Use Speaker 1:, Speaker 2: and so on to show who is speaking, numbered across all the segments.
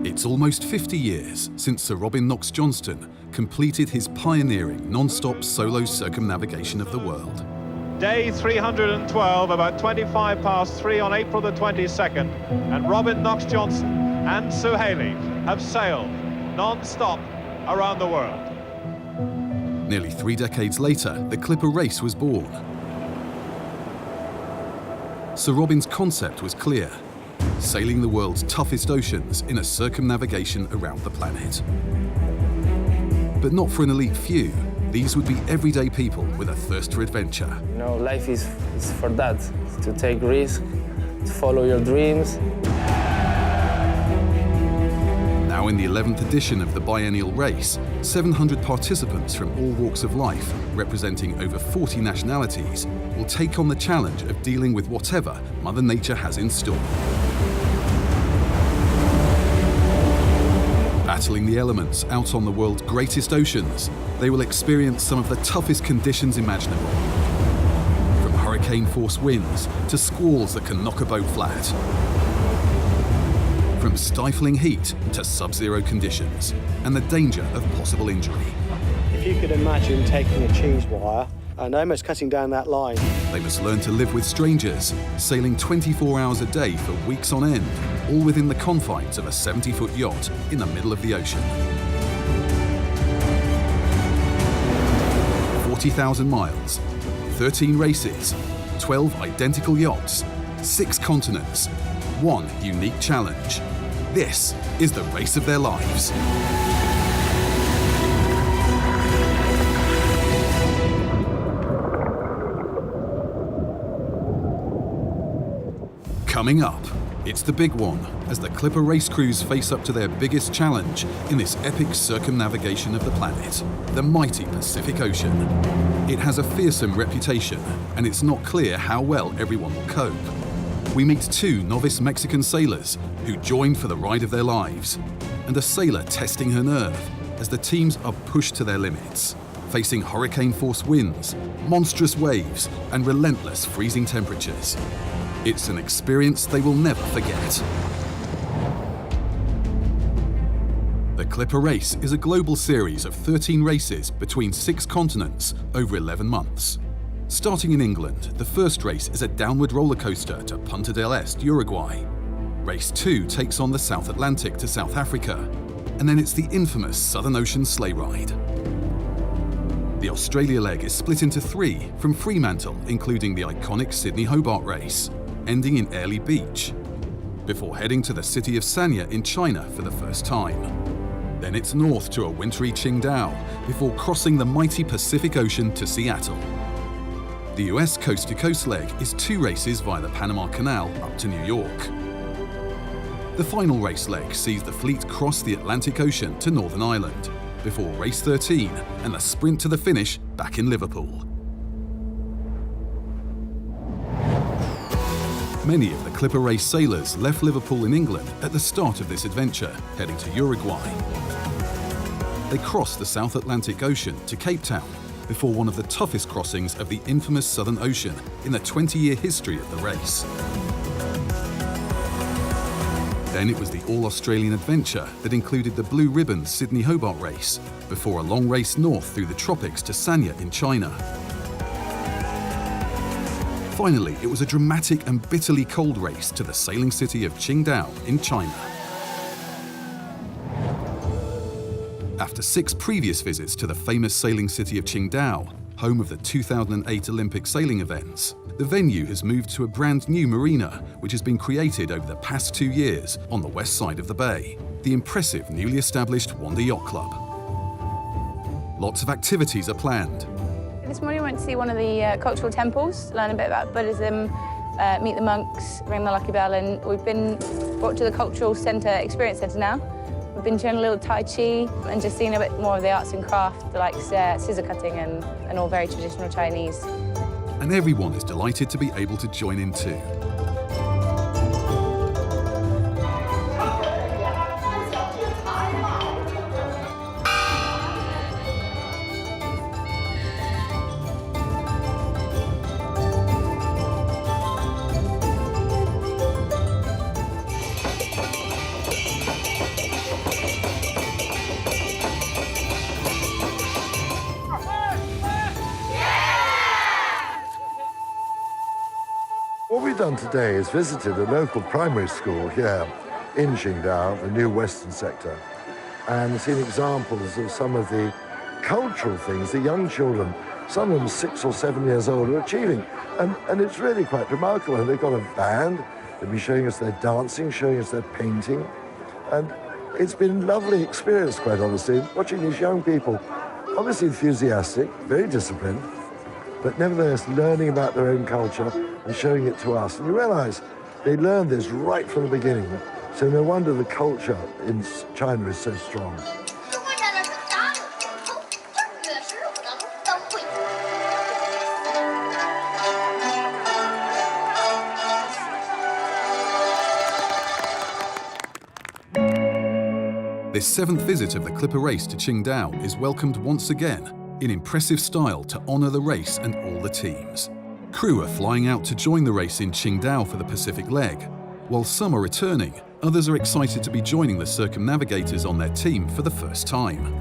Speaker 1: It's almost 50 years since Sir Robin Knox-Johnston completed his pioneering non-stop solo circumnavigation of the world.
Speaker 2: Day 312, about 25 past 3 on April the 22nd, and Robin Knox-Johnston and Sue Haley have sailed non-stop around the world.
Speaker 1: Nearly 3 decades later, the Clipper race was born. Sir Robin's concept was clear: sailing the world's toughest oceans in a circumnavigation around the planet. But not for an elite few. These would be everyday people with a thirst for adventure.
Speaker 3: You know, life is for that, to take risks, to follow your dreams.
Speaker 1: Now in the 11th edition of the biennial race, 700 participants from all walks of life, representing over 40 nationalities, will take on the challenge of dealing with whatever Mother Nature has in store. Battling the elements out on the world's greatest oceans, they will experience some of the toughest conditions imaginable. From hurricane-force winds to squalls that can knock a boat flat. From stifling heat to sub-zero conditions, and the danger of possible injury.
Speaker 4: If you could imagine taking a cheese wire and almost cutting down that line.
Speaker 1: They must learn to live with strangers, sailing 24 hours a day for weeks on end, all within the confines of a 70-foot yacht in the middle of the ocean. 40,000 miles, 13 races, 12 identical yachts, 6 continents, 1 unique challenge. This is the race of their lives. Coming up, it's the big one as the Clipper race crews face up to their biggest challenge in this epic circumnavigation of the planet, the mighty Pacific Ocean. It has a fearsome reputation, and it's not clear how well everyone will cope. We meet 2 novice Mexican sailors who joined for the ride of their lives, and a sailor testing her nerve as the teams are pushed to their limits, facing hurricane-force winds, monstrous waves, and relentless freezing temperatures. It's an experience they will never forget. The Clipper race is a global series of 13 races between 6 continents over 11 months. Starting in England, the first race is a downward roller coaster to Punta del Este, Uruguay. Race 2 takes on the South Atlantic to South Africa, and then it's the infamous Southern Ocean sleigh ride. The Australia leg is split into 3 from Fremantle, including the iconic Sydney-Hobart race, ending in Airlie Beach, before heading to the city of Sanya in China for the first time. Then it's north to a wintry Qingdao, before crossing the mighty Pacific Ocean to Seattle. The US coast-to-coast leg is 2 races via the Panama Canal up to New York. The final race leg sees the fleet cross the Atlantic Ocean to Northern Ireland, before race 13 and the sprint to the finish back in Liverpool. Many of the Clipper race sailors left Liverpool in England at the start of this adventure, heading to Uruguay. They crossed the South Atlantic Ocean to Cape Town before one of the toughest crossings of the infamous Southern Ocean in the 20-year history of the race. Then it was the all-Australian adventure that included the Blue Ribbon Sydney-Hobart race, before a long race north through the tropics to Sanya in China. Finally, it was a dramatic and bitterly cold race to the sailing city of Qingdao in China. After 6 previous visits to the famous sailing city of Qingdao, home of the 2008 Olympic sailing events, the venue has moved to a brand new marina, which has been created over the past 2 years on the west side of the bay, the impressive newly established Wanda Yacht Club. Lots of activities are planned.
Speaker 5: This morning we went to see one of the cultural temples, learn a bit about Buddhism, meet the monks, ring the lucky bell, and we've been brought to the cultural centre, experience centre now. We've been doing a little Tai Chi and just seeing a bit more of the arts and craft, like scissor cutting and all very traditional Chinese.
Speaker 1: And everyone is delighted to be able to join in too.
Speaker 6: done today is visited a local primary school here in Qingdao, the new western sector, and seen examples of some of the cultural things the young children, some of them 6 or 7 years old, are achieving. And it's really quite remarkable. And they've got a band, they've been showing us their dancing, showing us their painting. And it's been a lovely experience, quite honestly, watching these young people, obviously enthusiastic, very disciplined, but nevertheless learning about their own culture and showing it to us. And you realize they learned this right from the beginning. So no wonder the culture in China is so strong.
Speaker 1: This 7th visit of the Clipper race to Qingdao is welcomed once again in impressive style to honour the race and all the teams. Crew are flying out to join the race in Qingdao for the Pacific leg. While some are returning, others are excited to be joining the circumnavigators on their team for the first time.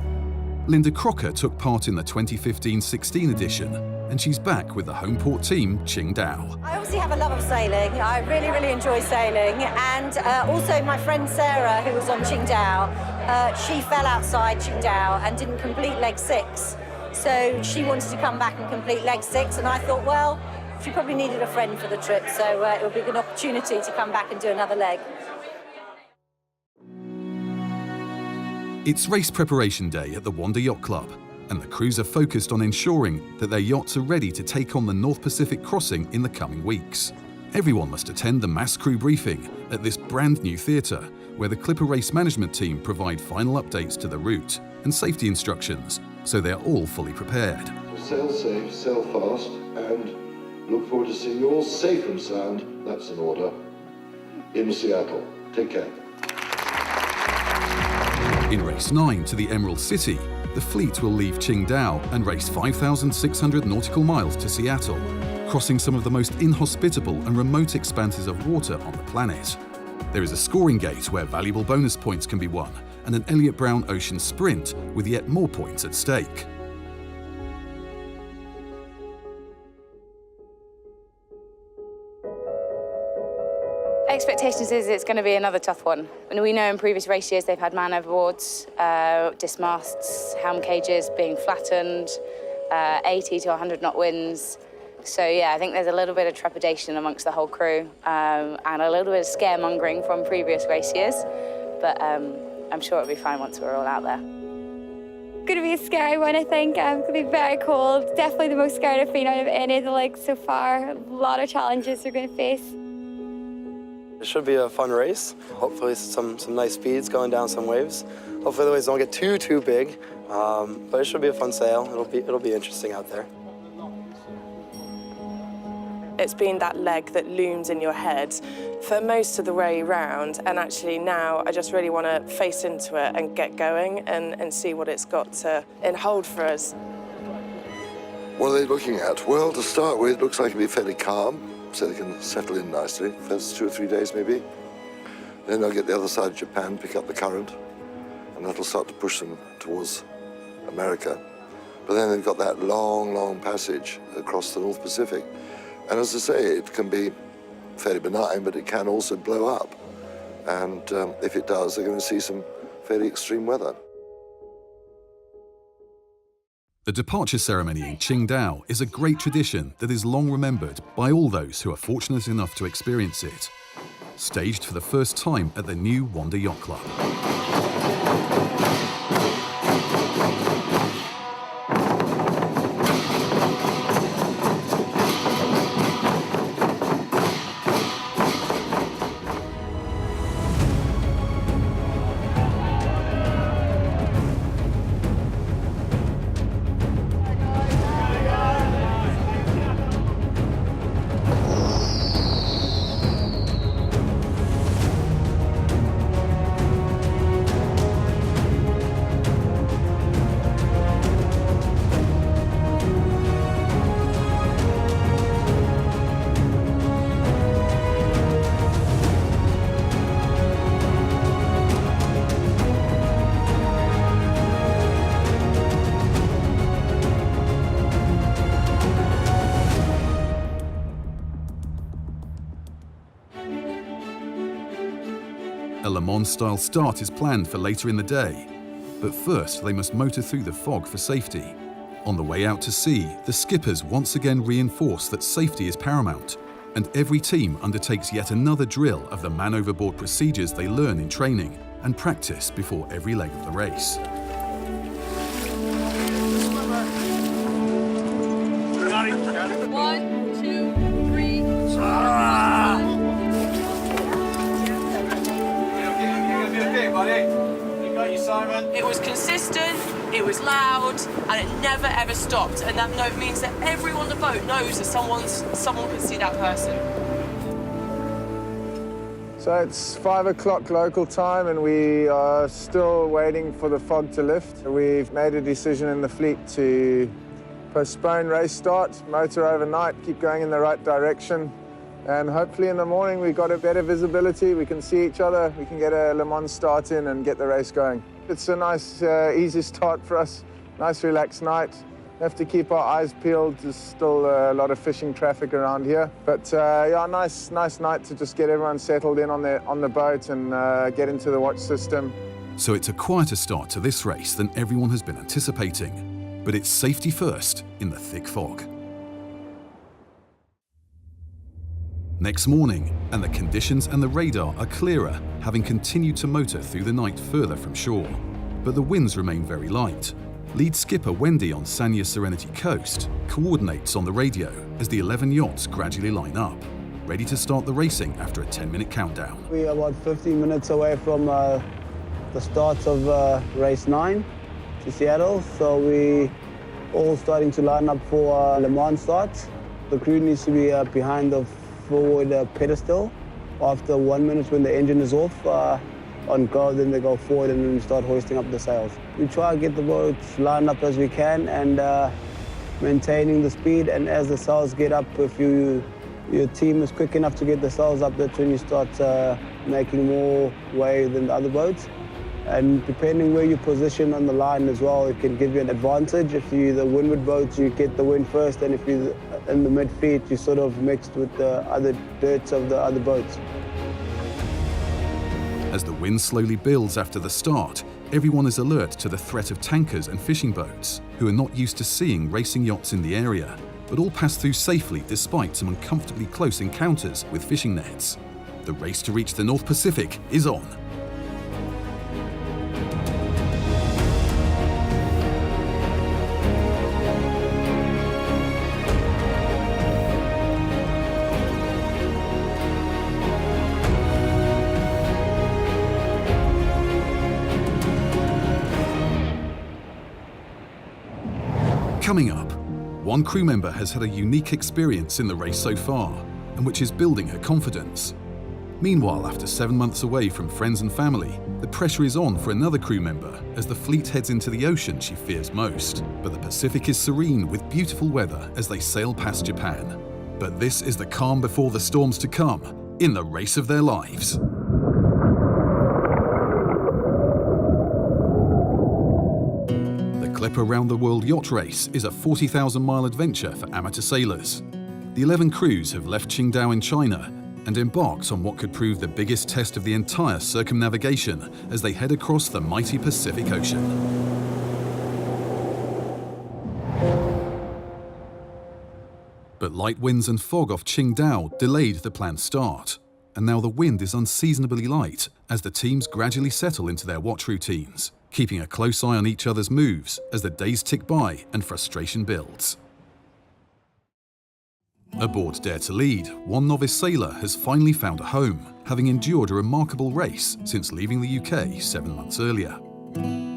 Speaker 1: Linda Crocker took part in the 2015-16 edition, and she's back with the home port team, Qingdao.
Speaker 7: I obviously have a love of sailing. I really, really enjoy sailing. And also my friend Sarah, who was on Qingdao, she fell outside Qingdao and didn't complete leg 6. So she wanted to come back and complete leg 6, and I thought, well, she probably needed a friend for the trip, so it would be an opportunity to come back and do another leg.
Speaker 1: It's race preparation day at the Wanda Yacht Club, and the crews are focused on ensuring that their yachts are ready to take on the North Pacific crossing in the coming weeks. Everyone must attend the mass crew briefing at this brand new theatre, where the Clipper race management team provide final updates to the route and safety instructions, so they're all fully prepared.
Speaker 6: Sail safe, sail fast, and look forward to seeing you all safe and sound, that's an order, in Seattle. Take care.
Speaker 1: In race 9 to the Emerald City, the fleet will leave Qingdao and race 5,600 nautical miles to Seattle, crossing some of the most inhospitable and remote expanses of water on the planet. There is a scoring gate where valuable bonus points can be won, and an Elliott Brown Ocean Sprint with yet more points at stake.
Speaker 5: Expectations is it's going to be another tough one. And we know in previous race years they've had man overboards, dismasts, helm cages being flattened, 80 to 100 knot winds. So yeah, I think there's a little bit of trepidation amongst the whole crew and a little bit of scaremongering from previous race years. But I'm sure it'll be fine once we're all out there.
Speaker 8: Going to be a scary one, I think. It's going to be very cold. Definitely the most scared I've been out of any of the legs so far. A lot of challenges we're going to face.
Speaker 3: It should be a fun race. Hopefully some nice speeds going down some waves. Hopefully the waves don't get too big, but it should be a fun sail. It'll be interesting out there.
Speaker 9: It's been that leg that looms in your head for most of the way round, and actually now I just really want to face into it and get going and see what it's got to hold for us.
Speaker 6: What are they looking at? Well, to start with, it looks like it'll be fairly calm, so they can settle in nicely. First 2 or 3 days, maybe. Then they'll get the other side of Japan, pick up the current, and that'll start to push them towards America. But then they've got that long passage across the North Pacific. And as I say, it can be fairly benign, but it can also blow up. And if it does, they're going to see some fairly extreme weather.
Speaker 1: The departure ceremony in Qingdao is a great tradition that is long remembered by all those who are fortunate enough to experience it. Staged for the first time at the new Wanda Yacht Club. A Le Mans-style start is planned for later in the day, but first they must motor through the fog for safety. On the way out to sea, the skippers once again reinforce that safety is paramount, and every team undertakes yet another drill of the man overboard procedures they learn in training and practice before every leg of the race.
Speaker 10: One, two, three. It was consistent, it was loud, and it never ever stopped. And that note means that everyone on the boat knows that someone can see that person.
Speaker 11: So it's 5 o'clock local time and we are still waiting for the fog to lift. We've made a decision in the fleet to postpone race start, motor overnight, keep going in the right direction. And hopefully in the morning we've got a better visibility, we can see each other, we can get a Le Mans start in and get the race going. It's a nice, easy start for us, nice relaxed night. We have to keep our eyes peeled, there's still a lot of fishing traffic around here. But yeah, nice night to just get everyone settled in on the boat and get into the watch system.
Speaker 1: So it's a quieter start to this race than everyone has been anticipating, but it's safety first in the thick fog. Next morning, and the conditions and the radar are clearer, having continued to motor through the night further from shore. But the winds remain very light. Lead skipper Wendy on Sanya Serenity Coast coordinates on the radio as the 11 yachts gradually line up, ready to start the racing after a 10-minute countdown.
Speaker 12: We are about 15 minutes away from the start of race 9 to Seattle, so we all starting to line up for Le Mans start. The crew needs to be behind the forward pedestal. After 1 minute when the engine is off, on go, then they go forward and then start hoisting up the sails. We try to get the boats lined up as we can and maintaining the speed, and as the sails get up, if your team is quick enough to get the sails up, that's when you start making more way than the other boats. And depending where you position on the line as well, it can give you an advantage. If you're the windward boats, you get the wind first, and if you're in the mid-fleet, you sort of mixed with the other dirts of the other boats.
Speaker 1: As the wind slowly builds after the start, everyone is alert to the threat of tankers and fishing boats, who are not used to seeing racing yachts in the area, but all pass through safely despite some uncomfortably close encounters with fishing nets. The race to reach the North Pacific is on. Coming up, one crew member has had a unique experience in the race so far, and which is building her confidence. Meanwhile, after 7 months away from friends and family, the pressure is on for another crew member as the fleet heads into the ocean she fears most. But the Pacific is serene with beautiful weather as they sail past Japan. But this is the calm before the storms to come in the race of their lives. The Clipper Round the World Yacht Race is a 40,000-mile adventure for amateur sailors. The 11 crews have left Qingdao in China and embarked on what could prove the biggest test of the entire circumnavigation as they head across the mighty Pacific Ocean. But light winds and fog off Qingdao delayed the planned start, and now the wind is unseasonably light as the teams gradually settle into their watch routines, keeping a close eye on each other's moves as the days tick by and frustration builds. Aboard Dare to Lead, one novice sailor has finally found a home, having endured a remarkable race since leaving the UK 7 months earlier.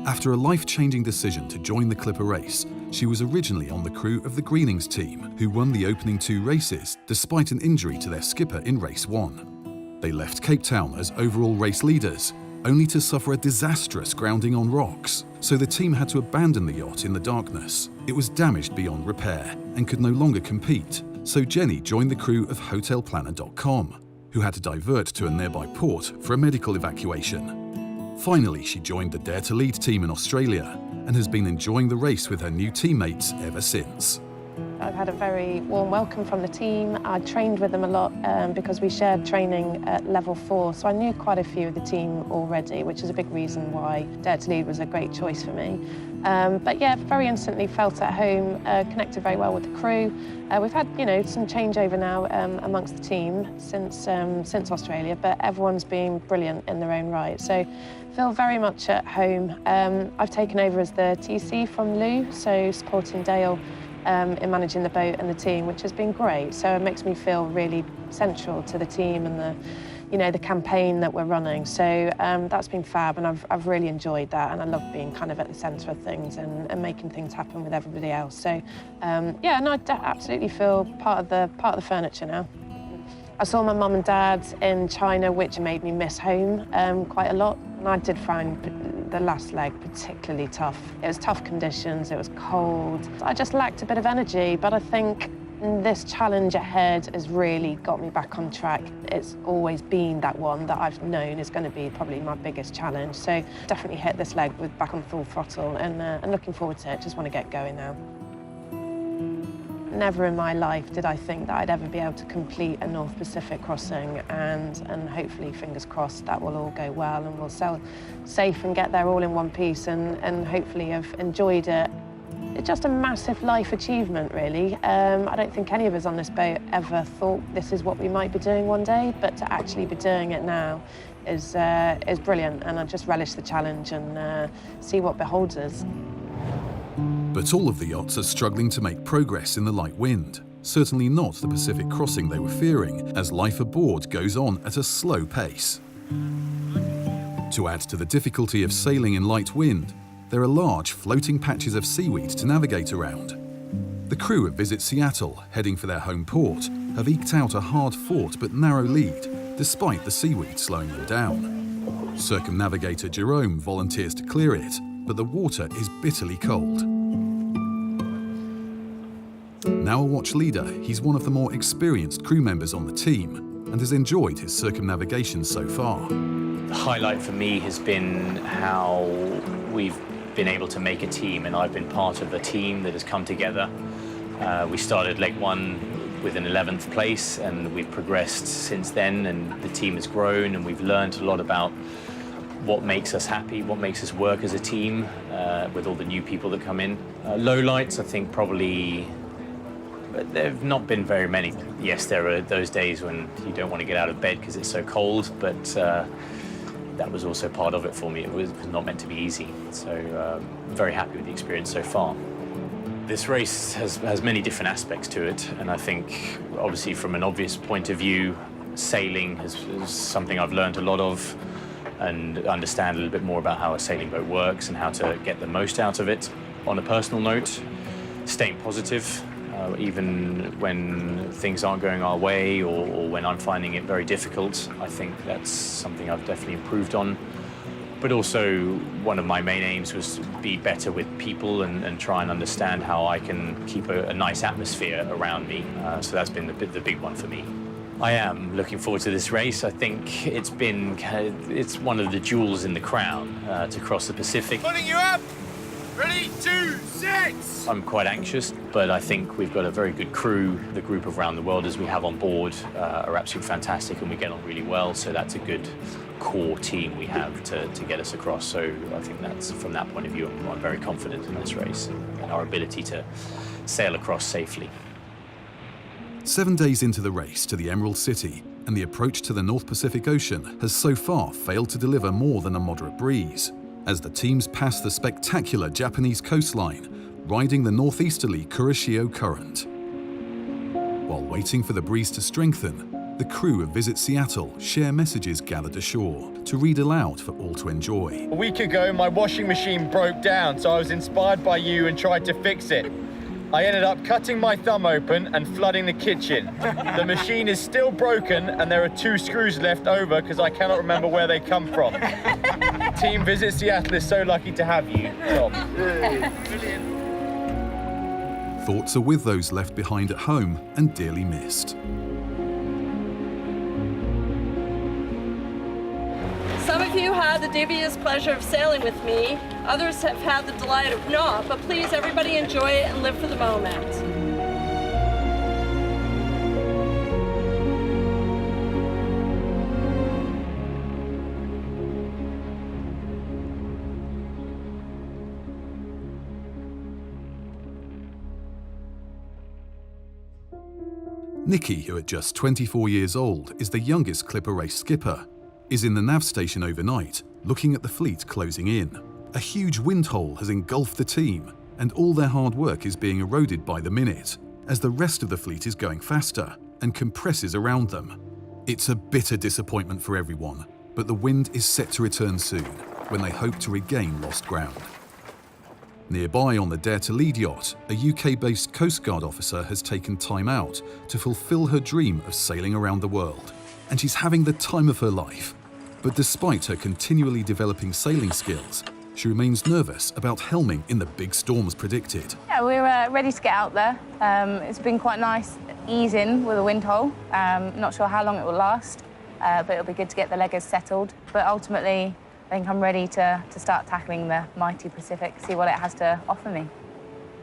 Speaker 1: After a life-changing decision to join the Clipper race, she was originally on the crew of the Greenings team, who won the opening 2 races despite an injury to their skipper in race 1. They left Cape Town as overall race leaders, only to suffer a disastrous grounding on rocks, so the team had to abandon the yacht in the darkness. It was damaged beyond repair and could no longer compete, so Jenny joined the crew of hotelplanner.com, who had to divert to a nearby port for a medical evacuation. Finally, she joined the Dare to Lead team in Australia and has been enjoying the race with her new teammates ever since.
Speaker 13: I've had a very warm welcome from the team. I trained with them a lot because we shared training at level 4, so I knew quite a few of the team already, which is a big reason why Dare to Lead was a great choice for me. But yeah, very instantly felt at home, connected very well with the crew. We've had, you know, some changeover now amongst the team since Australia, but everyone's been brilliant in their own right. So feel very much at home. I've taken over as the TC from Lou, so supporting Dale in managing the boat and the team, which has been great. So it makes me feel really central to the team and the, you know, the campaign that we're running. So that's been fab, and I've really enjoyed that, and I love being kind of at the centre of things and making things happen with everybody else. So yeah, no, I absolutely feel part of the furniture now. I saw my mum and dad in China, which made me miss home quite a lot, and I did find the last leg particularly tough. It was tough conditions, it was cold. I just lacked a bit of energy, but I think this challenge ahead has really got me back on track. It's always been that one that I've known is going to be probably my biggest challenge. So definitely hit this leg with back on full throttle and looking forward to it. Just want to get going now. Never in my life did I think that I'd ever be able to complete a North Pacific crossing, and hopefully, fingers crossed, that will all go well and we'll sail safe and get there all in one piece and hopefully have enjoyed it. It's just a massive life achievement, really. I don't think any of us on this boat ever thought this is what we might be doing one day, but to actually be doing it now is brilliant, and I just relish the challenge and see what beholds us.
Speaker 1: But all of the yachts are struggling to make progress in the light wind. Certainly not the Pacific crossing they were fearing, as life aboard goes on at a slow pace. To add to the difficulty of sailing in light wind, there are large floating patches of seaweed to navigate around. The crew at Visit Seattle, heading for their home port, have eked out a hard-fought but narrow lead, despite the seaweed slowing them down. Circumnavigator Jerome volunteers to clear it, but the water is bitterly cold. Now a watch leader, he's one of the more experienced crew members on the team and has enjoyed his circumnavigation so far.
Speaker 14: The highlight for me has been how we've been able to make a team, and I've been part of a team that has come together. We started leg 1 with an 11th place, and we've progressed since then, and the team has grown, and we've learned a lot about what makes us happy, what makes us work as a team with all the new people that come in. Lowlights, I think probably, but there have not been very many. Yes, there are those days when you don't want to get out of bed because it's so cold, but that was also part of it for me. It was not meant to be easy. So I'm very happy with the experience so far. This race has many different aspects to it, and I think obviously from an obvious point of view, sailing is something I've learned a lot of and understand a little bit more about how a sailing boat works and how to get the most out of it. On a personal note, staying positive, even when things aren't going our way or when I'm finding it very difficult. I think that's something I've definitely improved on. But also, one of my main aims was to be better with people and try and understand how I can keep a nice atmosphere around me. So that's been the big one for me. I am looking forward to this race. I think it's one of the jewels in the crown to cross the Pacific.
Speaker 15: Putting you up! Ready, 2, 6!
Speaker 14: I'm quite anxious, but I think we've got a very good crew. The group of Around the Worlders we have on board are absolutely fantastic, and we get on really well, so that's a good core team we have to get us across. So I think that's, from that point of view, I'm very confident in this race and our ability to sail across safely.
Speaker 1: 7 days into the race to the Emerald City, and the approach to the North Pacific Ocean has so far failed to deliver more than a moderate breeze, as the teams pass the spectacular Japanese coastline, riding the northeasterly Kuroshio Current. While waiting for the breeze to strengthen, the crew of Visit Seattle share messages gathered ashore to read aloud for all to enjoy.
Speaker 15: A week ago, my washing machine broke down, so I was inspired by you and tried to fix it. I ended up cutting my thumb open and flooding the kitchen. The machine is still broken and there are 2 screws left over because I cannot remember where they come from. Team Visit Seattle is so lucky to have you, Tom.
Speaker 1: Thoughts are with those left behind at home and dearly missed.
Speaker 16: Some of you had the dubious pleasure of sailing with me. Others have had the delight of not, but please, everybody enjoy it and live for the moment.
Speaker 1: Nikki, who at just 24 years old is the youngest Clipper race skipper, is in the nav station overnight, looking at the fleet closing in. A huge wind hole has engulfed the team, and all their hard work is being eroded by the minute, as the rest of the fleet is going faster and compresses around them. It's a bitter disappointment for everyone, but the wind is set to return soon, when they hope to regain lost ground. Nearby on the Dare to Lead yacht, a UK-based Coast Guard officer has taken time out to fulfill her dream of sailing around the world, and she's having the time of her life. But despite her continually developing sailing skills, she remains nervous about helming in the big storms predicted.
Speaker 5: Yeah, we're ready to get out there. It's been quite nice easing with a wind hole. Not sure how long it will last, but it'll be good to get the leggers settled. But ultimately, I think I'm ready to start tackling the mighty Pacific, see what it has to offer me.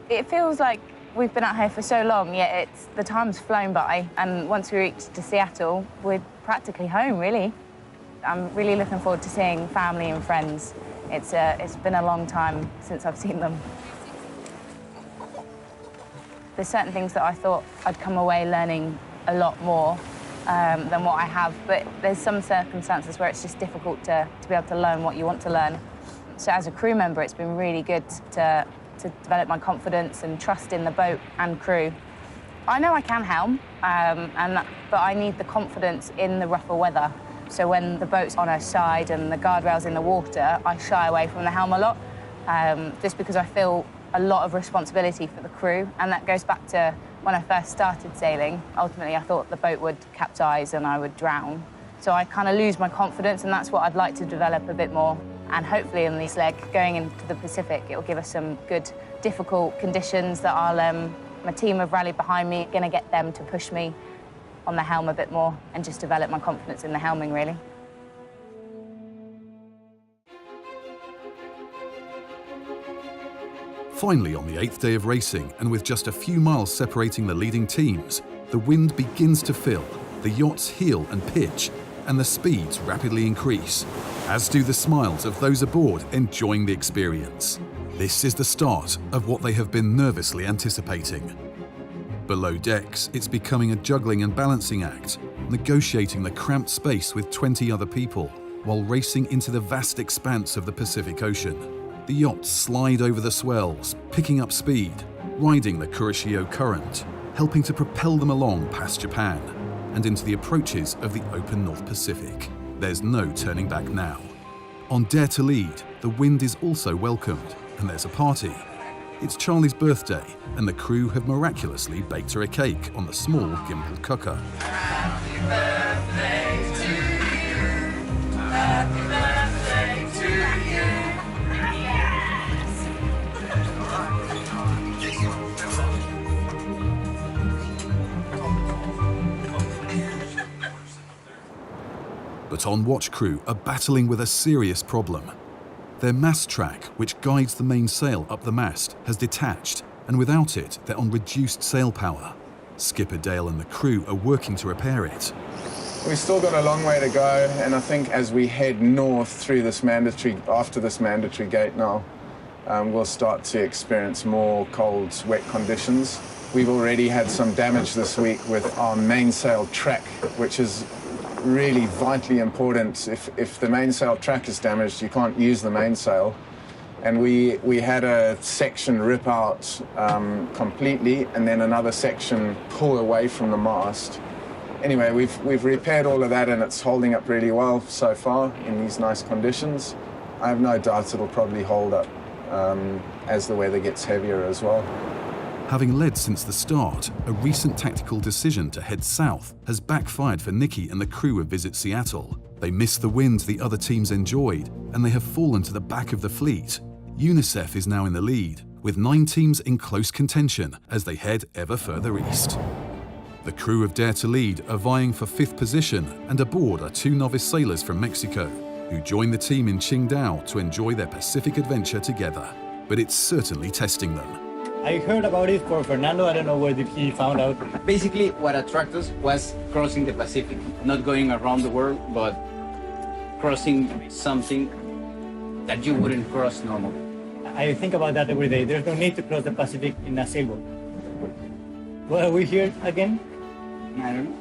Speaker 5: It feels like we've been out here for so long, yet the time's flown by, and once we reach to Seattle, we're practically home, really. I'm really looking forward to seeing family and friends. It's been a long time since I've seen them. There's certain things that I thought I'd come away learning a lot more than what I have, but there's some circumstances where it's just difficult to be able to learn what you want to learn. So as a crew member, it's been really good to develop my confidence and trust in the boat and crew. I know I can helm, but I need the confidence in the rougher weather. So when the boat's on her side and the guardrail's in the water, I shy away from the helm a lot, just because I feel a lot of responsibility for the crew, and that goes back to when I first started sailing. Ultimately, I thought the boat would capsize and I would drown. So I kind of lose my confidence, and that's what I'd like to develop a bit more. And hopefully in this leg, going into the Pacific, it'll give us some good, difficult conditions that my team have rallied behind me, gonna get them to push me on the helm a bit more and just develop my confidence in the helming, really.
Speaker 1: Finally, on the 8th day of racing, and with just a few miles separating the leading teams, the wind begins to fill, the yachts heel and pitch, and the speeds rapidly increase, as do the smiles of those aboard enjoying the experience. This is the start of what they have been nervously anticipating. Below decks, it's becoming a juggling and balancing act, negotiating the cramped space with 20 other people, while racing into the vast expanse of the Pacific Ocean. The yachts slide over the swells, picking up speed, riding the Kuroshio current, helping to propel them along past Japan and into the approaches of the open North Pacific. There's no turning back now. On Dare to Lead, the wind is also welcomed, and there's a party. It's Charlie's birthday, and the crew have miraculously baked her a cake on the small gimbal cooker.
Speaker 17: Happy birthday to you. Happy birthday to you.
Speaker 1: But on-watch crew are battling with a serious problem. Their mast track, which guides the main sail up the mast, has detached, and without it, they're on reduced sail power. Skipper Dale and the crew are working to repair it.
Speaker 11: We've still got a long way to go, and I think as we head north through this after this mandatory gate now, we'll start to experience more cold, wet conditions. We've already had some damage this week with our mainsail track, which is really vitally important. If the mainsail track is damaged, you can't use the mainsail. And we had a section rip out completely, and then another section pull away from the mast. Anyway, we've repaired all of that, and it's holding up really well so far in these nice conditions. I have no doubt it'll probably hold up as the weather gets heavier as well.
Speaker 1: Having led since the start, a recent tactical decision to head south has backfired for Nikki and the crew of Visit Seattle. They missed the wind the other teams enjoyed, and they have fallen to the back of the fleet. UNICEF is now in the lead, with 9 teams in close contention as they head ever further east. The crew of Dare to Lead are vying for 5th position, and aboard are 2 novice sailors from Mexico, who join the team in Qingdao to enjoy their Pacific adventure together. But it's certainly testing them.
Speaker 18: I heard about it from Fernando. I don't know where did he found out.
Speaker 19: Basically, what attracted us was crossing the Pacific. Not going around the world, but crossing something that you wouldn't cross normally.
Speaker 18: I think about that every day. There's no need to cross the Pacific in a sailboat. Well, are we here again?
Speaker 19: I don't know.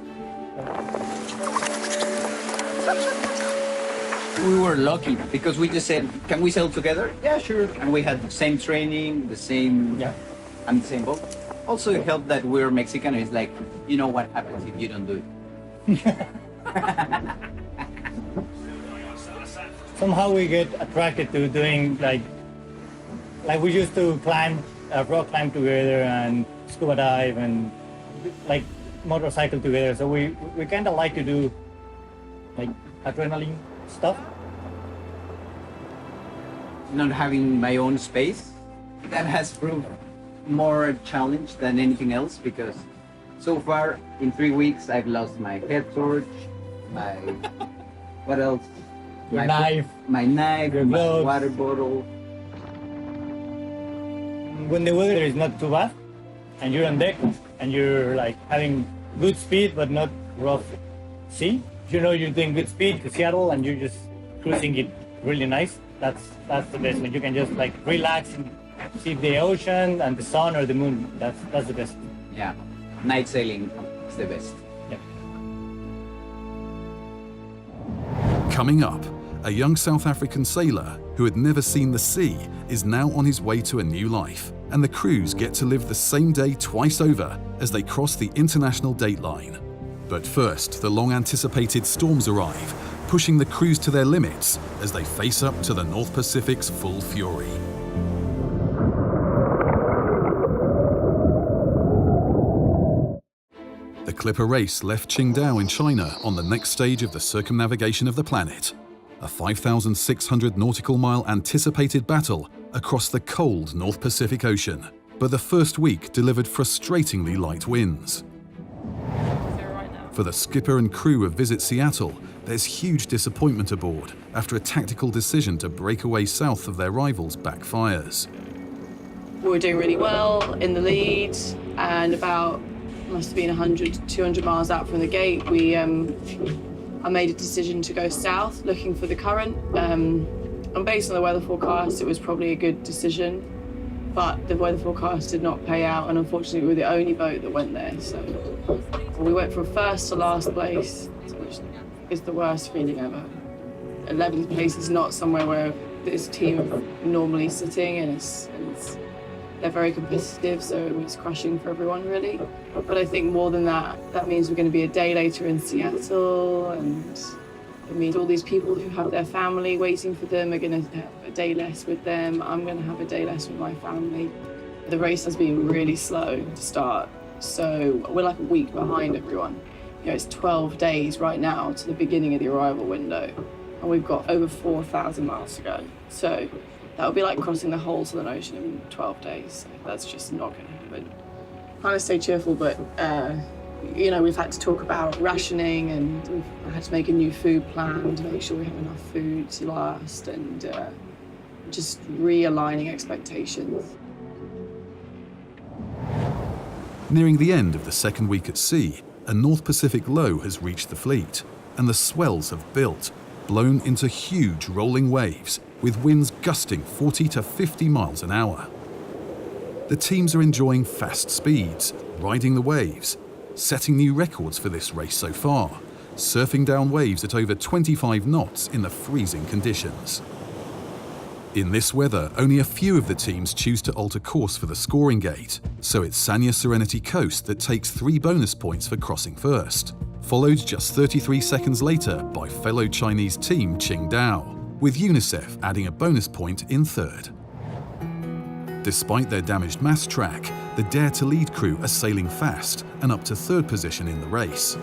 Speaker 19: We were lucky because we just said, can we sail together? Yeah, sure. And we had the same training, the same, and the same boat. Also, it helped that we're Mexican. It's like, you know what happens if you don't do it.
Speaker 18: Somehow we get attracted to doing like we used to climb, rock climb together and scuba dive and like motorcycle together. So we kind of like to do like adrenaline stuff.
Speaker 19: Not having my own space, that has proved more a challenge than anything else because so far in 3 weeks I've lost my head torch, my what else?
Speaker 18: Your knife,
Speaker 19: my
Speaker 18: gloves,
Speaker 19: water bottle.
Speaker 18: When the weather is not too bad and you're on deck and you're like having good speed but not rough sea, you know you're doing good speed to Seattle and you're just cruising it really nice. That's the best when you can just like relax and see the ocean and the sun or the moon. That's the best.
Speaker 19: Yeah, night sailing is the best.
Speaker 18: Yep.
Speaker 1: Coming up, a young South African sailor who had never seen the sea is now on his way to a new life, and the crews get to live the same day twice over as they cross the international date line. But first, the long-anticipated storms arrive, pushing the crews to their limits as they face up to the North Pacific's full fury. The Clipper race left Qingdao in China on the next stage of the circumnavigation of the planet, a 5,600 nautical mile anticipated battle across the cold North Pacific Ocean. But the first week delivered frustratingly light winds. For the skipper and crew of Visit Seattle, there's huge disappointment aboard after a tactical decision to break away south of their rivals backfires.
Speaker 10: We were doing really well in the lead, and about, must have been 100, 200 miles out from the gate, I made a decision to go south, looking for the current. And based on the weather forecast, it was probably a good decision, but the weather forecast did not pay out, and unfortunately we were the only boat that went there. So we went from first to last place, which is the worst feeling ever. 11th place is not somewhere where this team are normally sitting, and they're very competitive, so it was crushing for everyone, really. But I think more than that, that means we're going to be a day later in Seattle, and it means all these people who have their family waiting for them are going to have a day less with them. I'm going to have a day less with my family. The race has been really slow to start, so we're like a week behind everyone. You know, it's 12 days right now to the beginning of the arrival window, and we've got over 4,000 miles to go. So that would be like crossing the whole Southern Ocean in 12 days. So that's just not going to happen. Trying to stay cheerful, but you know, we've had to talk about rationing, and we've had to make a new food plan to make sure we have enough food to last, and just realigning expectations.
Speaker 1: Nearing the end of the second week at sea, a North Pacific low has reached the fleet, and the swells have built, blown into huge rolling waves with winds gusting 40 to 50 miles an hour. The teams are enjoying fast speeds, riding the waves, setting new records for this race so far, surfing down waves at over 25 knots in the freezing conditions. In this weather, only a few of the teams choose to alter course for the scoring gate, so it's Sanya Serenity Coast that takes 3 bonus points for crossing first, followed just 33 seconds later by fellow Chinese team Qingdao, with UNICEF adding a bonus point in third. Despite their damaged mast track, the Dare to Lead crew are sailing fast and up to third position in the race.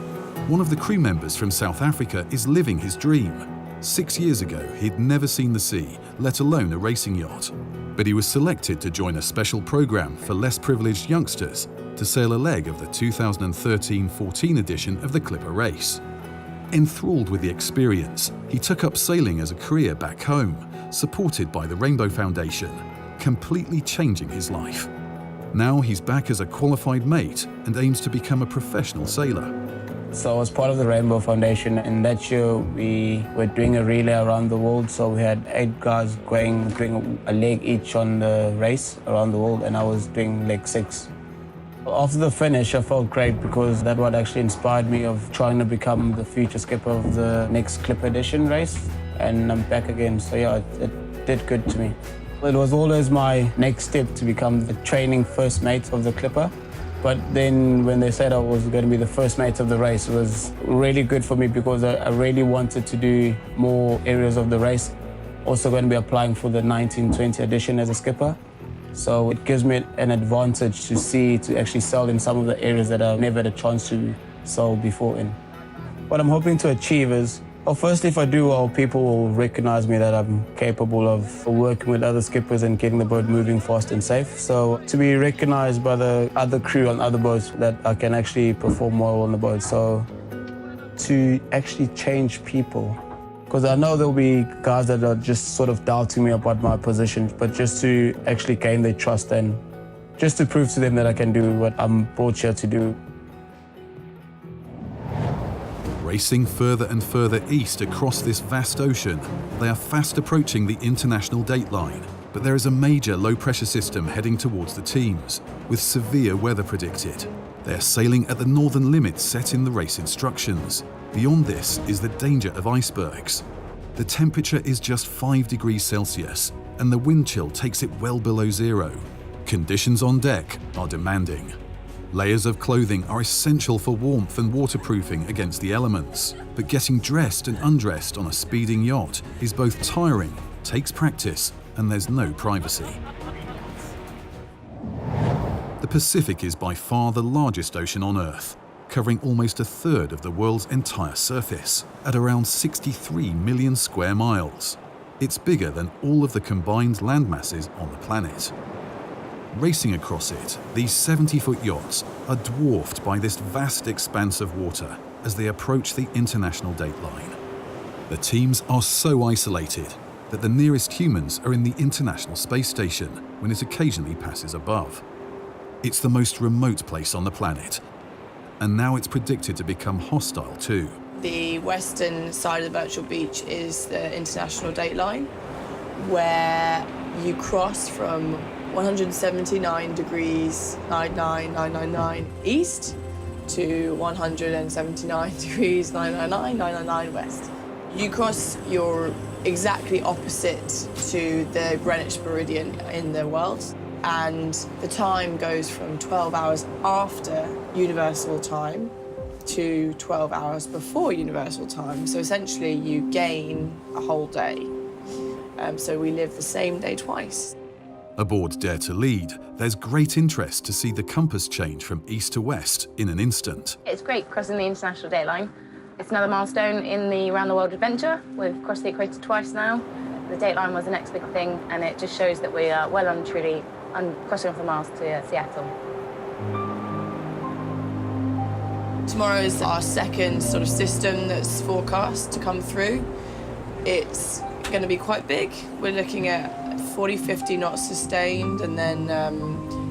Speaker 1: One of the crew members from South Africa is living his dream. 6 years ago, he'd never seen the sea, let alone a racing yacht. But he was selected to join a special program for less privileged youngsters to sail a leg of the 2013-14 edition of the Clipper race. Enthralled with the experience, he took up sailing as a career back home, supported by the Rainbow Foundation, completely changing his life. Now he's back as a qualified mate and aims to become a professional sailor.
Speaker 12: So I was part of the Rainbow Foundation. In that year, we were doing a relay around the world. So we had 8 guys doing a leg each on the race around the world, and I was doing leg 6. After the finish, I felt great because that what actually inspired me of trying to become the future skipper of the next Clipper Edition race. And I'm back again, so yeah, it did good to me. It was always my next step to become the training first mate of the Clipper. But then when they said I was going to be the first mate of the race, it was really good for me because I really wanted to do more areas of the race. Also going to be applying for the 1920 edition as a skipper. So it gives me an advantage to actually sail in some of the areas that I've never had a chance to sail before in. What I'm hoping to achieve is, well, firstly, if I do well, people will recognize me that I'm capable of working with other skippers and getting the boat moving fast and safe. So to be recognized by the other crew on other boats that I can actually perform well on the boat. So to actually change people. Because I know there'll be guys that are just sort of doubting me about my position, but just to actually gain their trust and just to prove to them that I can do what I'm brought here to do.
Speaker 1: Racing further and further east across this vast ocean, they are fast approaching the international dateline. But there is a major low-pressure system heading towards the teams, with severe weather predicted. They are sailing at the northern limits set in the race instructions. Beyond this is the danger of icebergs. The temperature is just 5 degrees Celsius, and the wind chill takes it well below zero. Conditions on deck are demanding. Layers of clothing are essential for warmth and waterproofing against the elements, but getting dressed and undressed on a speeding yacht is both tiring, takes practice, and there's no privacy. The Pacific is by far the largest ocean on Earth, covering almost a third of the world's entire surface, at around 63 million square miles. It's bigger than all of the combined land masses on the planet. Racing across it, these 70-foot yachts are dwarfed by this vast expanse of water as they approach the international dateline. The teams are so isolated that the nearest humans are in the International Space Station when it occasionally passes above. It's the most remote place on the planet, and now it's predicted to become hostile too.
Speaker 10: The western side of the virtual beach is the international dateline, where you cross from 179 degrees 99999 east to 179 degrees 999 west. You cross, you're exactly opposite to the Greenwich meridian in the world, and the time goes from 12 hours after universal time to 12 hours before universal time. So essentially you gain a whole day. So we live the same day twice.
Speaker 1: Aboard Dare to Lead, there's great interest to see the compass change from east to west in an instant.
Speaker 5: It's great crossing the international dateline. It's another milestone in the Around the World adventure. We've crossed the equator twice now. The dateline was the next big thing, and it just shows that we are well and truly crossing off the Mars to Seattle.
Speaker 10: Tomorrow is our second sort of system that's forecast to come through. It's going to be quite big. We're looking at 40, 50 knots sustained, and then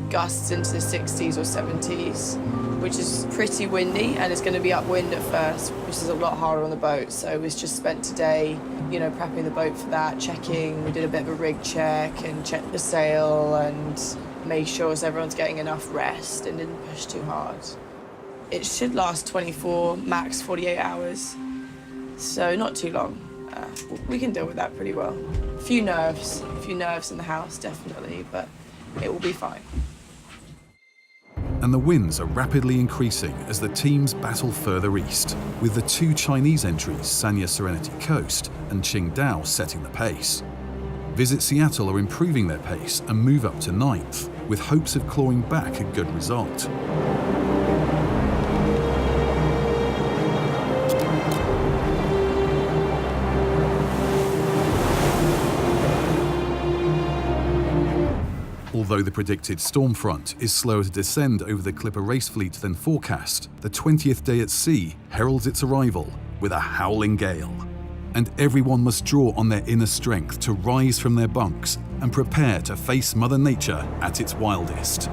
Speaker 10: gusts into the 60s or 70s, which is pretty windy, and it's going to be upwind at first, which is a lot harder on the boat. So we've just spent today, prepping the boat for that, checking. We did a bit of a rig check and checked the sail and made sure so everyone's getting enough rest and didn't push too hard. It should last 24, max 48 hours, so not too long. We can deal with that pretty well. A few nerves in the house, definitely, but it will be fine.
Speaker 1: And the winds are rapidly increasing as the teams battle further east, with the two Chinese entries, Sanya Serenity Coast and Qingdao, setting the pace. Visit Seattle are improving their pace and move up to 9th, with hopes of clawing back a good result. Although the predicted storm front is slower to descend over the Clipper race fleet than forecast, the 20th day at sea heralds its arrival with a howling gale. And everyone must draw on their inner strength to rise from their bunks and prepare to face Mother Nature at its wildest.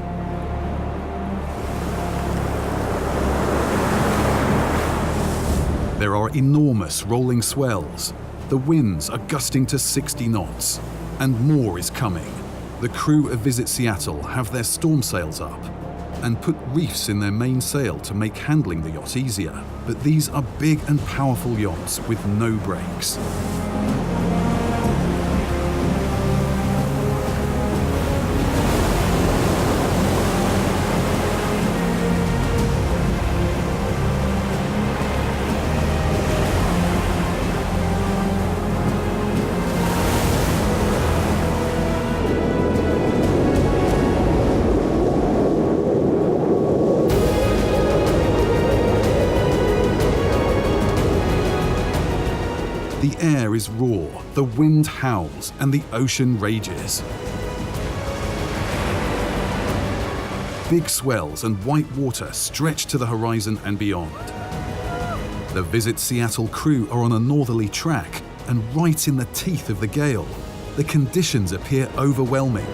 Speaker 1: There are enormous rolling swells. The winds are gusting to 60 knots, and more is coming. The crew of Visit Seattle have their storm sails up. and put reefs in their mainsail to make handling the yacht easier. But these are big and powerful yachts with no brakes. The air is raw, the wind howls, and the ocean rages. Big swells and white water stretch to the horizon and beyond. The Visit Seattle crew are on a northerly track and right in the teeth of the gale. The conditions appear overwhelming.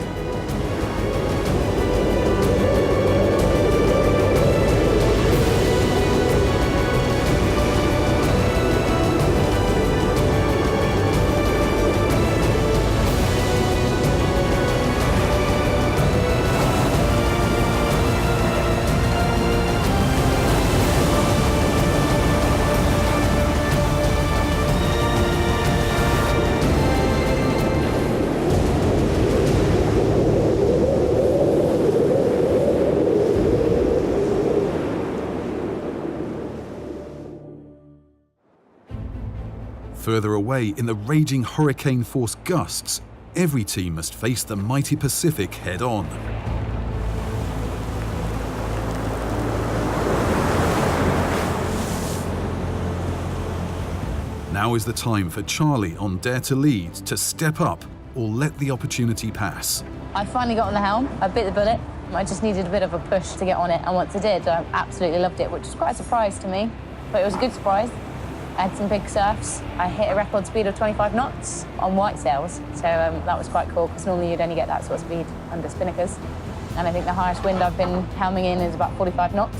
Speaker 1: Further away, in the raging hurricane-force gusts, every team must face the mighty Pacific head-on. Now is the time for Charlie on Dare to Lead to step up or let the opportunity pass.
Speaker 5: I finally got on the helm. I bit the bullet. I just needed a bit of a push to get on it, and once I did, I absolutely loved it, which was quite a surprise to me, but it was a good surprise. I had some big surfs. I hit a record speed of 25 knots on white sails, so that was quite cool, because normally you'd only get that sort of speed under spinnakers. And I think the highest wind I've been helming in is about 45 knots,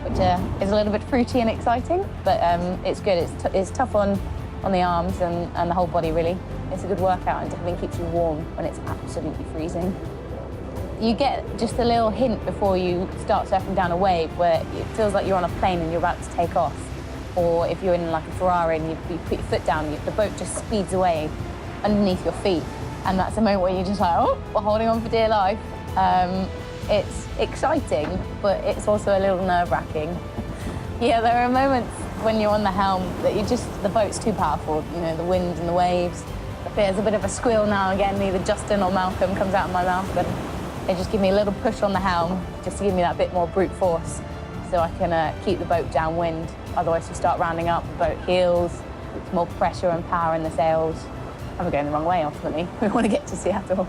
Speaker 5: which is a little bit fruity and exciting, but it's good. It's tough on the arms and the whole body, really. It's a good workout and definitely keeps you warm when it's absolutely freezing. You get just a little hint before you start surfing down a wave where it feels like you're on a plane and you're about to take off. Or if you're in like a Ferrari and you put your foot down, the boat just speeds away underneath your feet. And that's the moment where you're just like, oh, we're holding on for dear life. It's exciting, but it's also a little nerve-wracking. Yeah, there are moments when you're on the helm that the boat's too powerful, you know, the wind and the waves. There's a bit of a squeal now and again, either Justin or Malcolm comes out of my mouth, but they just give me a little push on the helm just to give me that bit more brute force so I can keep the boat downwind. Otherwise, you start rounding up, the boat heels, it's more pressure and power in the sails, and we're going the wrong way, ultimately. We want to get to Seattle.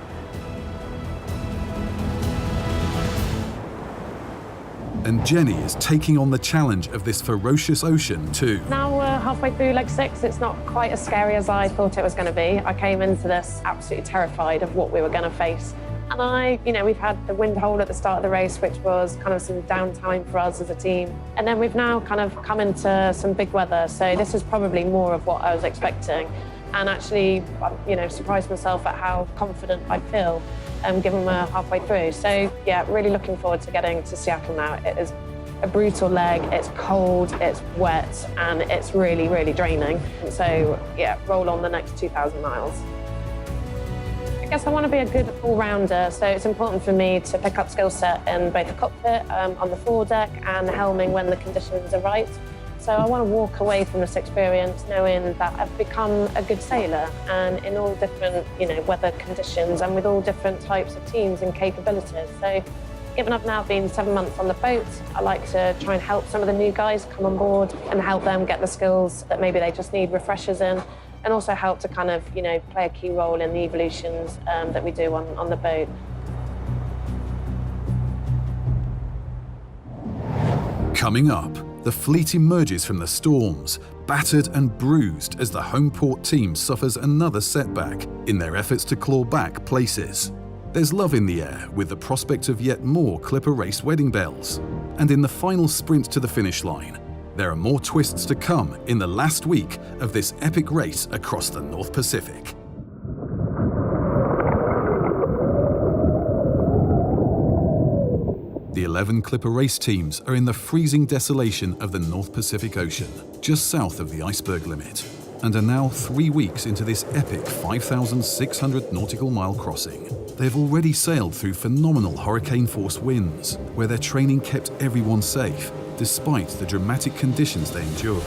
Speaker 1: And Jenny is taking on the challenge of this ferocious ocean too.
Speaker 13: Now we're halfway through leg 6, it's not quite as scary as I thought it was going to be. I came into this absolutely terrified of what we were going to face. And we've had the wind hole at the start of the race, which was kind of some downtime for us as a team. And then we've now kind of come into some big weather. So this is probably more of what I was expecting. And actually, surprised myself at how confident I feel, given we're halfway through. So yeah, really looking forward to getting to Seattle now. It is a brutal leg, it's cold, it's wet, and it's really, really draining. So yeah, roll on the next 2,000 miles. I guess I want to be a good all-rounder, so it's important for me to pick up skill set in both the cockpit, on the foredeck, and helming when the conditions are right. So I want to walk away from this experience knowing that I've become a good sailor, and in all different, weather conditions, and with all different types of teams and capabilities. So given I've now been 7 months on the boat, I like to try and help some of the new guys come on board and help them get the skills that maybe they just need refreshers in, and also help to kind of, play a key role in the evolutions that we do on the boat.
Speaker 1: Coming up, the fleet emerges from the storms, battered and bruised as the home port team suffers another setback in their efforts to claw back places. There's love in the air with the prospect of yet more Clipper Race wedding bells. And in the final sprint to the finish line, there are more twists to come in the last week of this epic race across the North Pacific. The 11 Clipper race teams are in the freezing desolation of the North Pacific Ocean, just south of the iceberg limit, and are now 3 weeks into this epic 5,600 nautical mile crossing. They've already sailed through phenomenal hurricane-force winds, where their training kept everyone safe, despite the dramatic conditions they endured.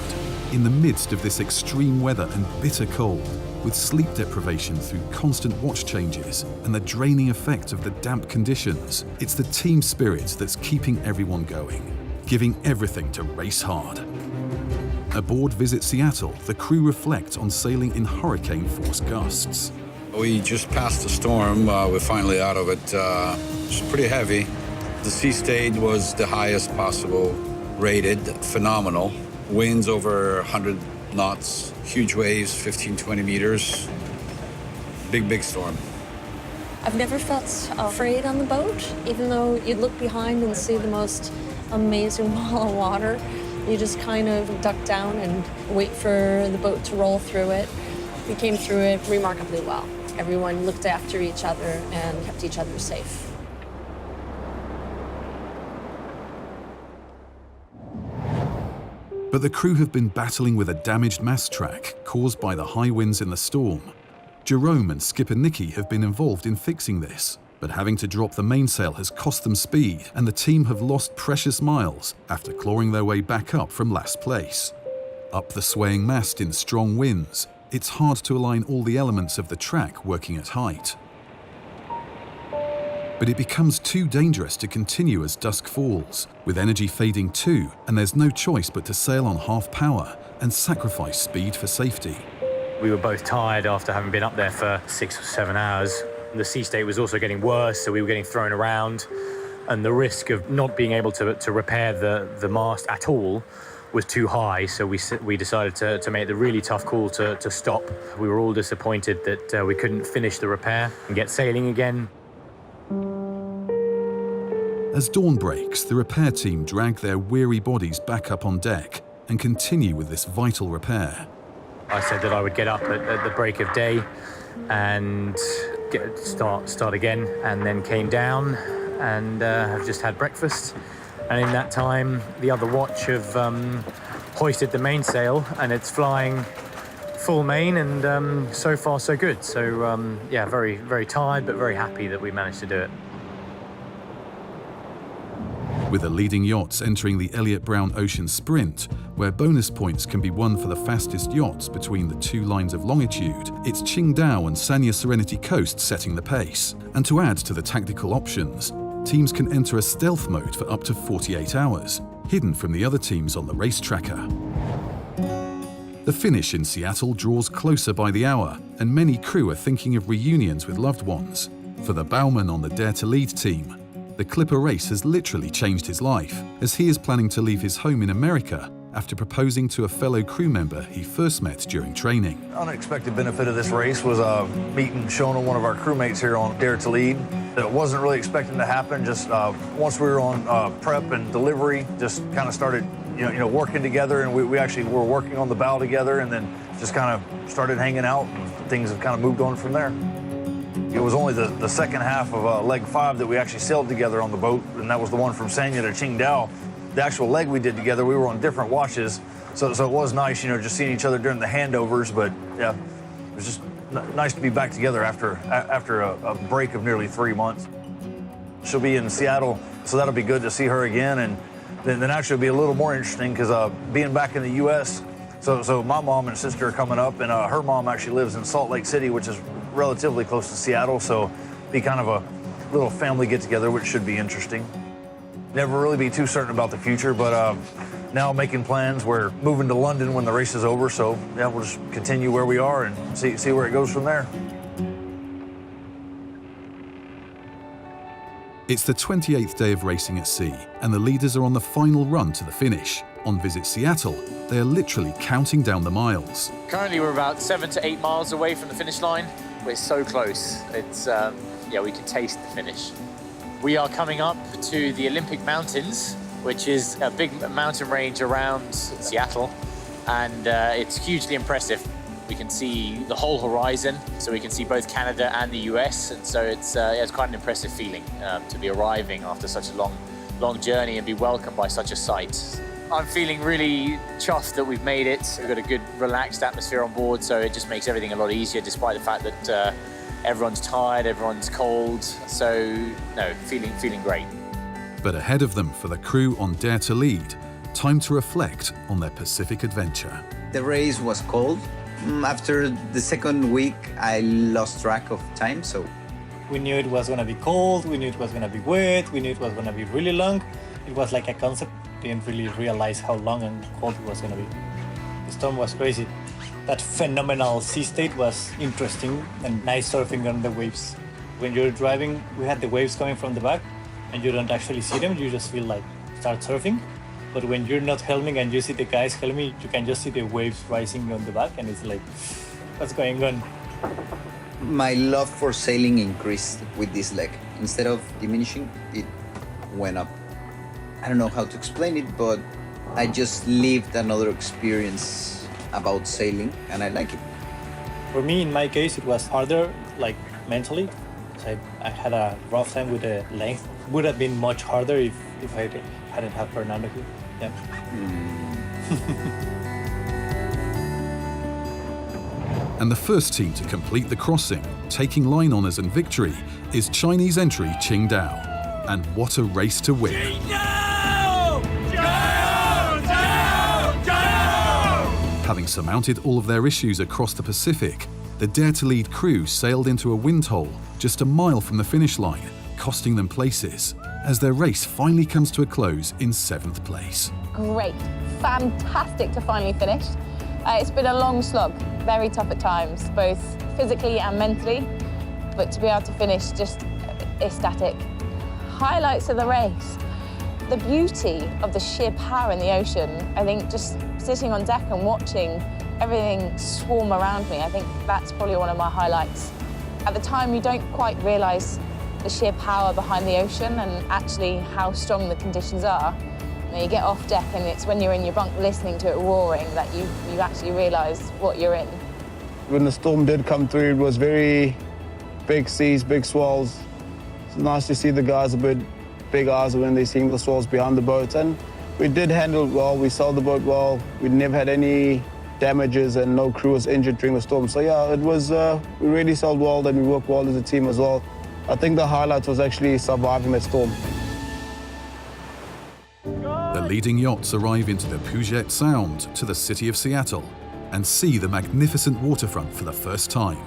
Speaker 1: In the midst of this extreme weather and bitter cold, with sleep deprivation through constant watch changes and the draining effect of the damp conditions, it's the team spirit that's keeping everyone going, giving everything to race hard. Aboard Visit Seattle, the crew reflect on sailing in hurricane-force gusts.
Speaker 20: We just passed the storm. We're finally out of it. It's pretty heavy. The sea state was the highest possible rated, phenomenal. Winds over 100 knots, huge waves, 15, 20 meters. Big storm.
Speaker 21: I've never felt afraid on the boat, even though you'd look behind and see the most amazing wall of water. You just kind of duck down and wait for the boat to roll through it. We came through it remarkably well. Everyone looked after each other and kept each other safe.
Speaker 1: But the crew have been battling with a damaged mast track caused by the high winds in the storm. Jerome and skipper Nikki have been involved in fixing this, but having to drop the mainsail has cost them speed, and the team have lost precious miles after clawing their way back up from last place. Up the swaying mast in strong winds, it's hard to align all the elements of the track working at height. But it becomes too dangerous to continue as dusk falls, with energy fading too, and there's no choice but to sail on half power and sacrifice speed for safety.
Speaker 14: We were both tired after having been up there for 6 or 7 hours. The sea state was also getting worse, so we were getting thrown around, and the risk of not being able to repair the mast at all was too high, so we decided to make the really tough call to stop. We were all disappointed that we couldn't finish the repair and get sailing again.
Speaker 1: As dawn breaks, the repair team drag their weary bodies back up on deck and continue with this vital repair.
Speaker 14: I said that I would get up at the break of day and start again, and then came down and have just had breakfast. And in that time, the other watch have hoisted the mainsail, and it's flying full main, and so far so good. So yeah, very, very tired, but very happy that we managed to do it.
Speaker 1: With the leading yachts entering the Elliott Brown Ocean Sprint, where bonus points can be won for the fastest yachts between the two lines of longitude, it's Qingdao and Sanya Serenity Coast setting the pace. And to add to the tactical options, teams can enter a stealth mode for up to 48 hours, hidden from the other teams on the race tracker. The finish in Seattle draws closer by the hour, and many crew are thinking of reunions with loved ones. For the bowman on the Dare to Lead team, the Clipper race has literally changed his life, as he is planning to leave his home in America after proposing to a fellow crew member he first met during training.
Speaker 22: Unexpected benefit of this race was meeting Shona, one of our crewmates here on Dare to Lead. It wasn't really expecting to happen. Just once we were on prep and delivery, just kind of started working together, and we actually were working on the bow together, and then just kind of started hanging out, and things have kind of moved on from there. It was only the second half of leg 5 that we actually sailed together on the boat, and that was the one from Sanya to Qingdao. The actual leg we did together, we were on different watches, so it was nice, just seeing each other during the handovers. But yeah, it was just nice to be back together after a break of nearly 3 months. She'll be in Seattle, so that'll be good to see her again, and then actually it'll be a little more interesting because being back in the U.S., so my mom and sister are coming up, and her mom actually lives in Salt Lake City, which is relatively close to Seattle, so be kind of a little family get-together, which should be interesting. Never really be too certain about the future, but now making plans. We're moving to London when the race is over, so yeah, we'll just continue where we are and see where it goes from there.
Speaker 1: It's the 28th day of racing at sea, and the leaders are on the final run to the finish. On Visit Seattle, they are literally counting down the miles.
Speaker 14: Currently, we're about 7 to 8 miles away from the finish line. We're so close. It's, yeah, we can taste the finish. We are coming up to the Olympic Mountains, which is a big mountain range around Seattle, and it's hugely impressive. We can see the whole horizon, so we can see both Canada and the US, and so it's quite an impressive feeling to be arriving after such a long long journey and be welcomed by such a sight. I'm feeling really chuffed that we've made it. We've got a good, relaxed atmosphere on board, so it just makes everything a lot easier, despite the fact that everyone's tired, everyone's cold. So, no, feeling great.
Speaker 1: But ahead of them for the crew on Dare to Lead, time to reflect on their Pacific adventure.
Speaker 19: The race was cold. After the second week, I lost track of time, so.
Speaker 18: We knew it was gonna be cold, we knew it was gonna be wet, we knew it was gonna be really long. It was like a concept. Didn't really realize how long and cold it was gonna be. The storm was crazy. That phenomenal sea state was interesting and nice surfing on the waves. When you're driving, we had the waves coming from the back and you don't actually see them, you just feel like start surfing. But when you're not helming and you see the guys helming, you can just see the waves rising on the back and it's like, what's going on?
Speaker 19: My love for sailing increased with this leg. Instead of diminishing, it went up. I don't know how to explain it, but I just lived another experience about sailing and I like it.
Speaker 18: For me, in my case, it was harder, like mentally. I had a rough time with the length. It would have been much harder if I hadn't had Fernando here. Yeah.
Speaker 1: And the first team to complete the crossing, taking line honours and victory, is Chinese entry Qingdao. And what a race to win. Having surmounted all of their issues across the Pacific, the Dare to Lead crew sailed into a wind hole just a mile from the finish line, costing them places, as their race finally comes to a close in 7th place.
Speaker 5: Great, fantastic to finally finish. It's been a long slog, very tough at times, both physically and mentally, but to be able to finish, just ecstatic. Highlights of the race. The beauty of the sheer power in the ocean. I think just sitting on deck and watching everything swarm around me, I think that's probably one of my highlights. At the time, you don't quite realise the sheer power behind the ocean and actually how strong the conditions are. You get off deck and it's when you're in your bunk listening to it roaring that you actually realise what you're in.
Speaker 12: When the storm did come through, it was very big seas, big swells. It's nice to see the guys a bit big eyes when they're seeing the swells behind the boat. And we did handle it well, we sailed the boat well. We never had any damages and no crew was injured during the storm. So yeah, it was, we really sailed well and we worked well as a team as well. I think the highlight was actually surviving that storm.
Speaker 1: The leading yachts arrive into the Puget Sound to the city of Seattle and see the magnificent waterfront for the first time.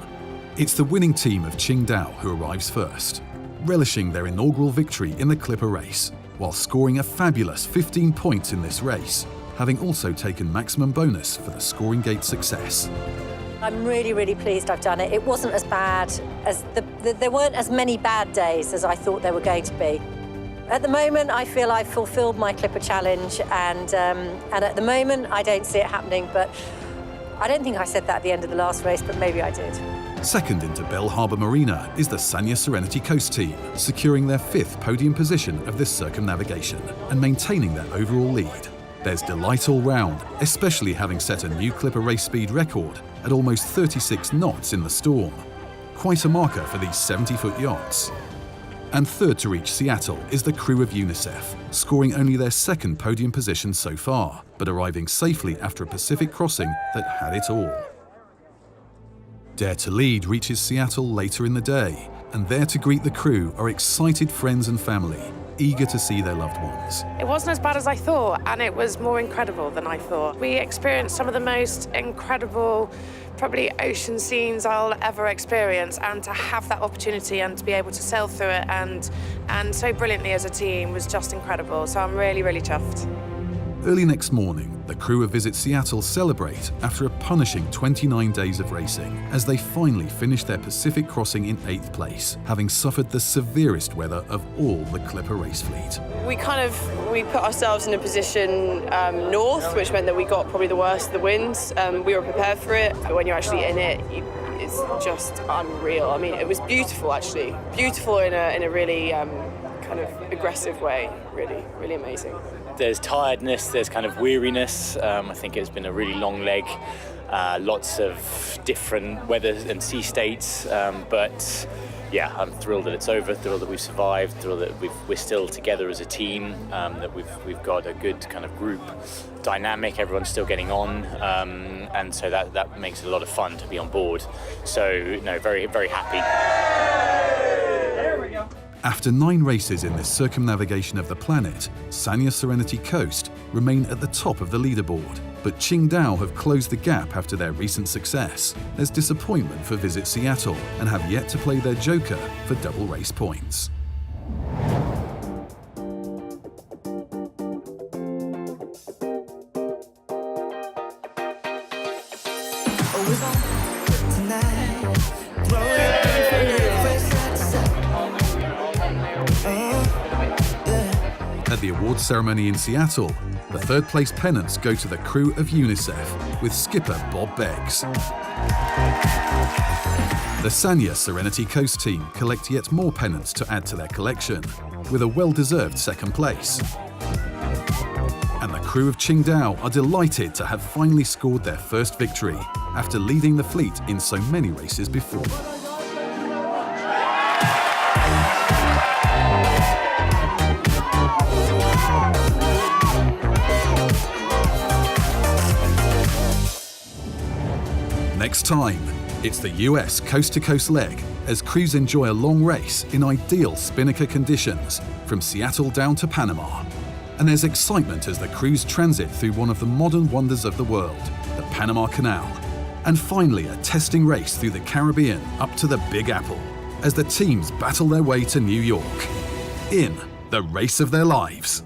Speaker 1: It's the winning team of Qingdao who arrives first, relishing their inaugural victory in the Clipper race, while scoring a fabulous 15 points in this race, having also taken maximum bonus for the scoring gate success.
Speaker 7: I'm really, really pleased I've done it. It wasn't as bad as, there weren't as many bad days as I thought there were going to be. At the moment, I feel I've fulfilled my Clipper challenge, and at the moment, I don't see it happening, but I don't think I said that at the end of the last race, but maybe I did.
Speaker 1: Second into Bell Harbour Marina is the Sanya Serenity Coast team, securing their 5th podium position of this circumnavigation and maintaining their overall lead. There's delight all round, especially having set a new Clipper race speed record at almost 36 knots in the storm. Quite a marker for these 70-foot yachts. And third to reach Seattle is the crew of UNICEF, scoring only their 2nd podium position so far, but arriving safely after a Pacific crossing that had it all. Dare to Lead reaches Seattle later in the day, and there to greet the crew are excited friends and family, eager to see their loved ones.
Speaker 9: It wasn't as bad as I thought, and it was more incredible than I thought. We experienced some of the most incredible, probably ocean scenes I'll ever experience, and to have that opportunity and to be able to sail through it and so brilliantly as a team was just incredible. So I'm really, really chuffed.
Speaker 1: Early next morning, the crew of Visit Seattle celebrate after a punishing 29 days of racing as they finally finish their Pacific crossing in 8th place, having suffered the severest weather of all the Clipper race fleet.
Speaker 10: We put ourselves in a position north, which meant that we got probably the worst of the winds. We were prepared for it, but when you're actually in it, it's just unreal. I mean, it was beautiful, actually. Beautiful in a really kind of aggressive way. Really, really amazing.
Speaker 14: There's tiredness, there's kind of weariness. I think it's been a really long leg, lots of different weather and sea states, but yeah, I'm thrilled that it's over, thrilled that we've survived, thrilled that we're still together as a team, that we've got a good kind of group dynamic, everyone's still getting on, and so that makes it a lot of fun to be on board. So, no, very, very happy.
Speaker 1: After 9 races in this circumnavigation of the planet, Sanya Serenity Coast remain at the top of the leaderboard, but Qingdao have closed the gap after their recent success. There's disappointment for Visit Seattle and have yet to play their joker for double race points. At the awards ceremony in Seattle, the third-place pennants go to the crew of UNICEF with skipper Bob Beggs. The Sanya Serenity Coast team collect yet more pennants to add to their collection, with a well-deserved second place. And the crew of Qingdao are delighted to have finally scored their first victory after leading the fleet in so many races before. Next time, it's the US coast-to-coast leg as crews enjoy a long race in ideal spinnaker conditions from Seattle down to Panama. And there's excitement as the crews transit through one of the modern wonders of the world, the Panama Canal. And finally, a testing race through the Caribbean up to the Big Apple as the teams battle their way to New York in the race of their lives.